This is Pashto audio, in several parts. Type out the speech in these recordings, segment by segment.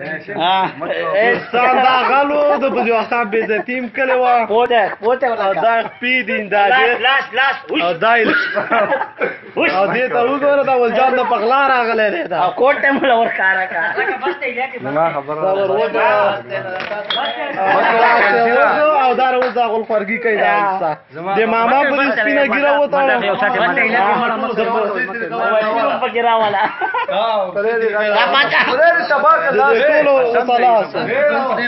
انسان دا غلو د بجو خان بیزتیم کړي وا پوته دا پیدین دا لاس او دایل او دې ته وګوره دا ولجان د پغلا راغله دا او کوټه مل ور کارا کا ما خبره او دا روز دا غل خورګي کوي دا د ماما په سپینه ګیره وته پکې راواله را پاچا شباک دا ټول خلاص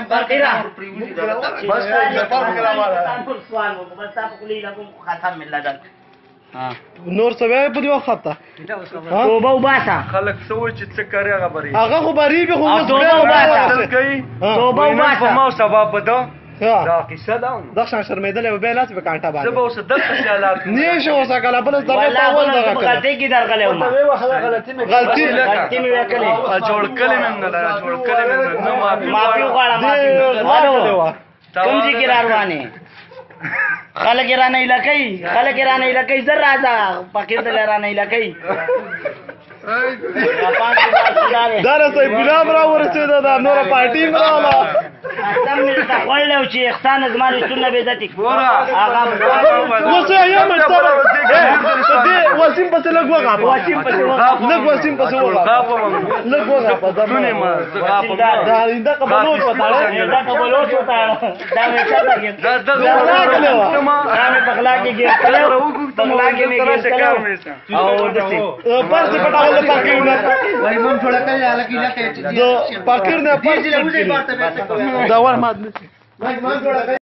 برقرا بس سوال مو بس تاسو کلی لكم ختم من لدن نور څه وای په دی وخت توبه وباسه خلک سوچ چې کوي هغه خو بری به خو توبه وباسه توبه وباسه ما سبب ده دا کیسه دا شان شرمېدل او به لاس په کانټه باندې زه به اوس دغه خیالات نه شو اوسه کله بل دغه تاول دغه غلطي کی درغله ما غلطي مې وکړې جوړ کړې مې نه جوړ کړې مې نو معافي غواړم معافي کوم ځای کې روانه خلک رانه لکې زر راځه پکې ته رانه لکې دا رسې ګلاب را ورسېد دا نور پارټي مراله تم مې تخول او چې احسان زماري سنت به ذاتي ګورا هغه وسه یا مطلب دې وسیم په لګ وغه وسیم په دونه ما دا انده قبلوت وتاړه دا قبلوت وتاړه دا مې څه دا مې بغلا کې بغلا کې مې او دسي پرس پټاول پاکیر نه وای مون थोड़ा کله الګی نه پاکیر نه پرس دا ور ما